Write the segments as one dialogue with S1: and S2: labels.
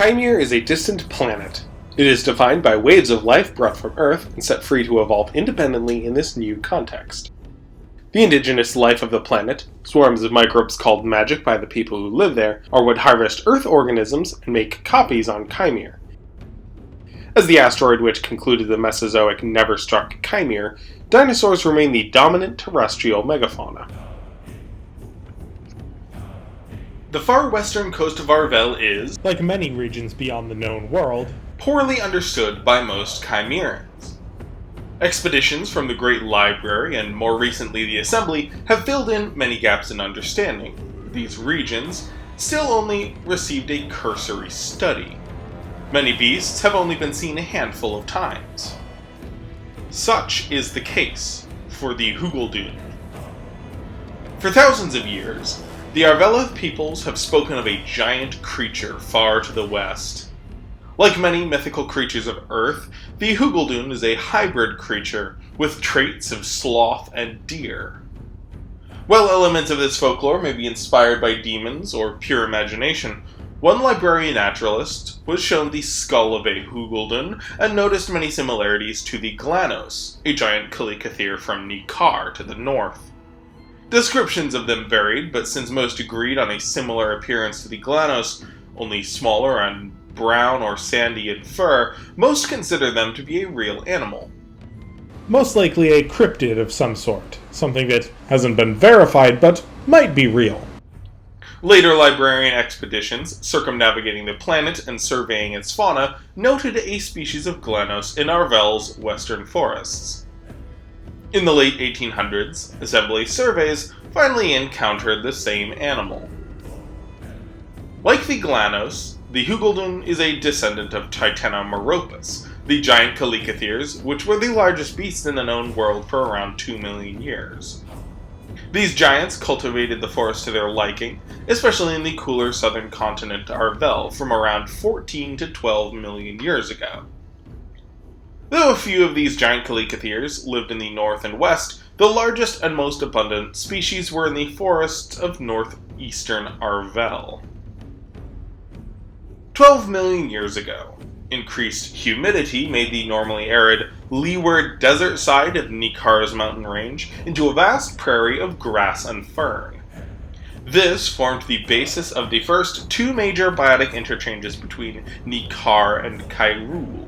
S1: Chimer is a distant planet. It is defined by waves of life brought from Earth and set free to evolve independently in this new context. The indigenous life of the planet, swarms of microbes called magic by the people who live there, are what harvest Earth organisms and make copies on Chimer. As the asteroid which concluded the Mesozoic never struck Chimer, dinosaurs remain the dominant terrestrial megafauna. The far western coast of Arvel is,
S2: like many regions beyond the known world,
S1: poorly understood by most Chimerans. Expeditions from the Great Library and more recently the Assembly have filled in many gaps in understanding. These regions still only received a cursory study. Many beasts have only been seen a handful of times. Such is the case for the Hugoldun. For thousands of years, the Arvelith peoples have spoken of a giant creature far to the west. Like many mythical creatures of Earth, the Hugoldun is a hybrid creature with traits of sloth and deer. While elements of this folklore may be inspired by demons or pure imagination, one librarian naturalist was shown the skull of a Hugoldun and noticed many similarities to the Glanos, a giant chalicothere from Nikar to the north. Descriptions of them varied, but since most agreed on a similar appearance to the Glanos, only smaller and brown or sandy in fur, most consider them to be a real animal.
S2: Most likely a cryptid of some sort, something that hasn't been verified but might be real.
S1: Later librarian expeditions, circumnavigating the planet and surveying its fauna, noted a species of Glanos in Arvel's western forests. In the late 1800s, Assembly surveys finally encountered the same animal. Like the Glanos, the Hugoldun is a descendant of Titanomeropus, the giant chalicotheres, which were the largest beasts in the known world for around 2 million years. These giants cultivated the forest to their liking, especially in the cooler southern continent Arvel from around 14 to 12 million years ago. Though a few of these giant chalicotheres lived in the north and west, the largest and most abundant species were in the forests of northeastern Arvel. 12 million years ago, increased humidity made the normally arid leeward desert side of Nikar's mountain range into a vast prairie of grass and fern. This formed the basis of the first two major biotic interchanges between Nikar and Kairul.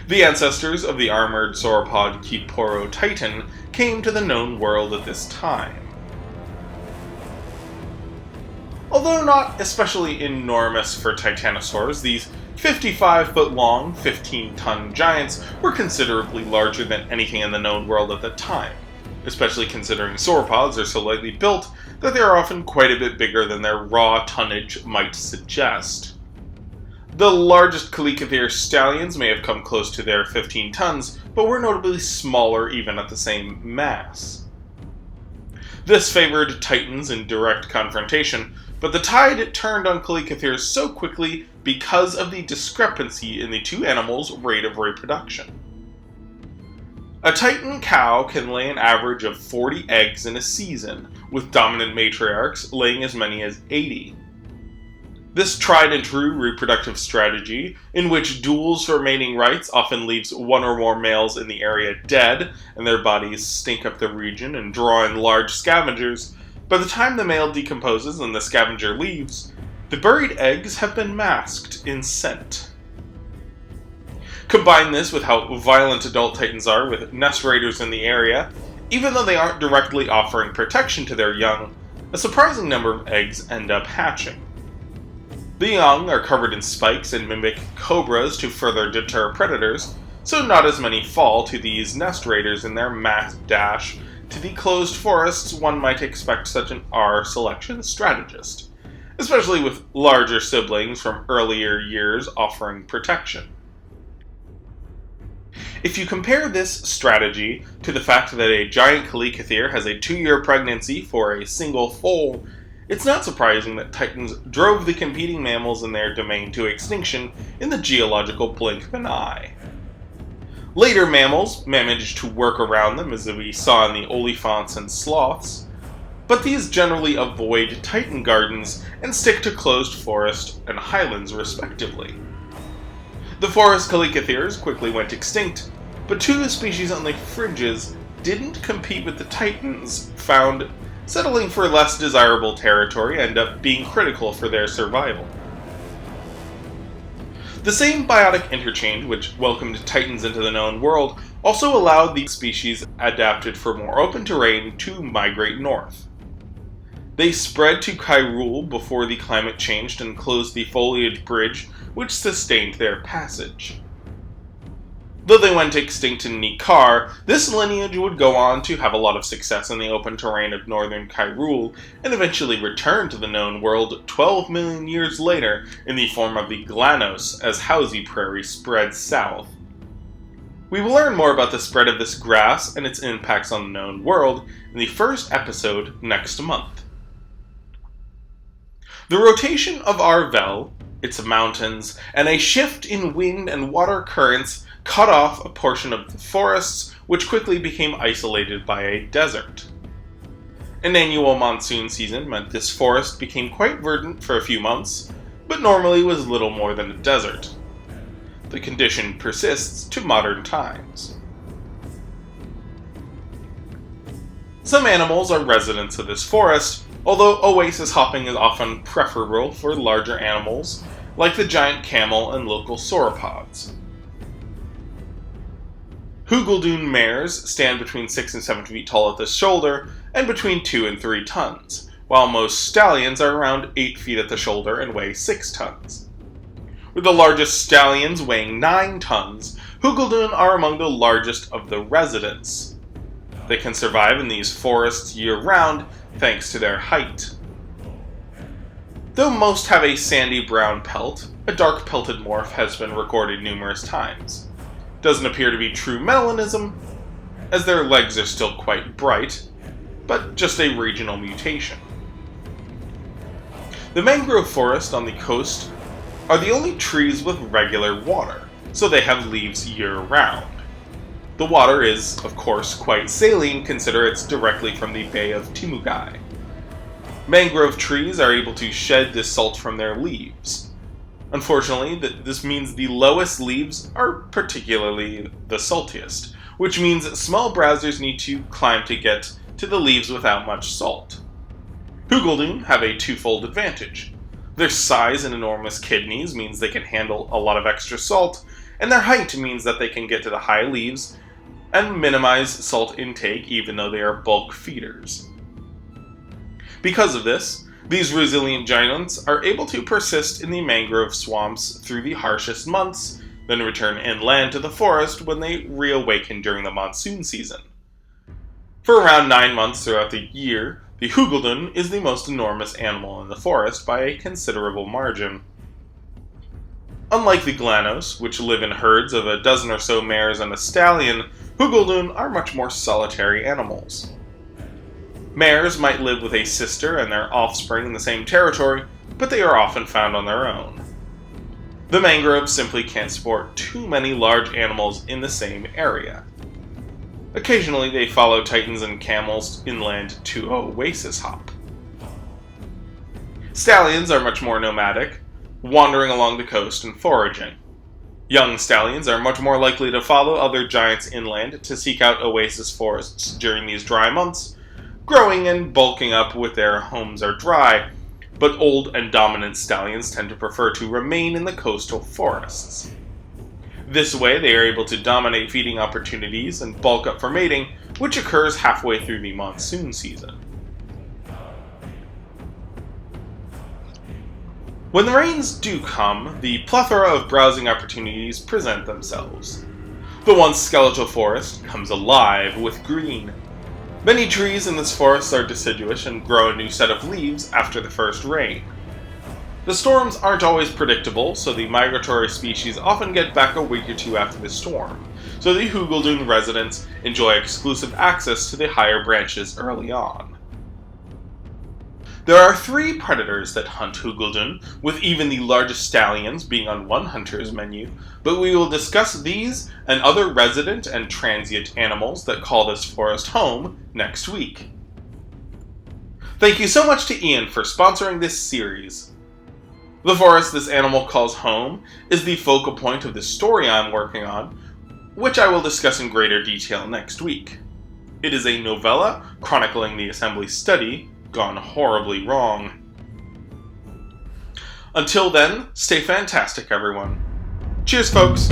S1: The ancestors of the armored sauropod Kiporo Titan came to the known world at this time. Although not especially enormous for titanosaurs, these 55-foot-long, 15-ton giants were considerably larger than anything in the known world at the time, especially considering sauropods are so lightly built that they are often quite a bit bigger than their raw tonnage might suggest. The largest chalicothere stallions may have come close to their 15 tons, but were notably smaller even at the same mass. This favored titans in direct confrontation, but the tide turned on chalicotheres so quickly because of the discrepancy in the two animals' rate of reproduction. A titan cow can lay an average of 40 eggs in a season, with dominant matriarchs laying as many as 80. This tried and true reproductive strategy, in which duels for mating rights often leaves one or more males in the area dead, and their bodies stink up the region and draw in large scavengers, by the time the male decomposes and the scavenger leaves, the buried eggs have been masked in scent. Combine this with how violent adult titans are with nest raiders in the area, even though they aren't directly offering protection to their young, a surprising number of eggs end up hatching. The young are covered in spikes and mimic cobras to further deter predators, so not as many fall to these nest raiders in their mass dash to the closed forests one might expect such an R selection strategist, especially with larger siblings from earlier years offering protection. If you compare this strategy to the fact that a giant chalicothere has a 2-year pregnancy for a single foal, it's not surprising that titans drove the competing mammals in their domain to extinction in the geological blink of an eye. Later mammals managed to work around them, as we saw in the olifants and sloths, but these generally avoid Titan gardens and stick to closed forest and highlands respectively. The forest chalicotheres quickly went extinct, but two species on the fringes didn't compete with the Titans, found settling for less desirable territory and up being critical for their survival. The same biotic interchange which welcomed Titans into the known world also allowed the species adapted for more open terrain to migrate north. They spread to Hyrule before the climate changed and closed the foliage bridge which sustained their passage. Though they went extinct in Nikar, this lineage would go on to have a lot of success in the open terrain of northern Hyrule, and eventually return to the known world 12 million years later in the form of the Glanos as Hausi Prairie spread south. We will learn more about the spread of this grass and its impacts on the known world in the first episode next month. The rotation of Arvel, its mountains, and a shift in wind and water currents cut off a portion of the forests, which quickly became isolated by a desert. An annual monsoon season meant this forest became quite verdant for a few months, but normally was little more than a desert. The condition persists to modern times. Some animals are residents of this forest, although oasis hopping is often preferable for larger animals, like the giant camel and local sauropods. Hugoldun mares stand between 6 and 7 feet tall at the shoulder and between 2 and 3 tons, while most stallions are around 8 feet at the shoulder and weigh 6 tons. With the largest stallions weighing 9 tons, Hugoldun are among the largest of the residents. They can survive in these forests year-round thanks to their height. Though most have a sandy brown pelt, a dark pelted morph has been recorded numerous times. Doesn't appear to be true melanism, as their legs are still quite bright, but just a regional mutation. The mangrove forest on the coast are the only trees with regular water, so they have leaves year-round. The water is, of course, quite saline, consider it's directly from the Bay of Timugai. Mangrove trees are able to shed this salt from their leaves. Unfortunately, this means the lowest leaves are particularly the saltiest, which means small browsers need to climb to get to the leaves without much salt. Hugoldun have a twofold advantage. Their size and enormous kidneys means they can handle a lot of extra salt, and their height means that they can get to the high leaves and minimize salt intake even though they are bulk feeders. Because of this, these resilient giants are able to persist in the mangrove swamps through the harshest months, then return inland to the forest when they reawaken during the monsoon season. For around 9 months throughout the year, the Hugoldun is the most enormous animal in the forest by a considerable margin. Unlike the Glanos, which live in herds of a dozen or so mares and a stallion, Hugoldun are much more solitary animals. Mares might live with a sister and their offspring in the same territory, but they are often found on their own. The mangroves simply can't support too many large animals in the same area. Occasionally they follow Titans and camels inland to oasis hop. Stallions are much more nomadic, wandering along the coast and foraging. Young stallions are much more likely to follow other giants inland to seek out oasis forests during these dry months, growing and bulking up with their homes are dry, but old and dominant stallions tend to prefer to remain in the coastal forests. This way they are able to dominate feeding opportunities and bulk up for mating, which occurs halfway through the monsoon season. When the rains do come, the plethora of browsing opportunities present themselves. The once skeletal forest comes alive with green. Many trees in this forest are deciduous and grow a new set of leaves after the first rain. The storms aren't always predictable, so the migratory species often get back a week or two after the storm, so the Hugoldun residents enjoy exclusive access to the higher branches early on. There are 3 predators that hunt Hugoldun, with even the largest stallions being on one hunter's menu, but we will discuss these and other resident and transient animals that call this forest home next week. Thank you so much to Ian for sponsoring this series. The forest this animal calls home is the focal point of the story I'm working on, which I will discuss in greater detail next week. It is a novella chronicling the Assembly's study gone horribly wrong. Until then, stay fantastic, everyone. Cheers, folks!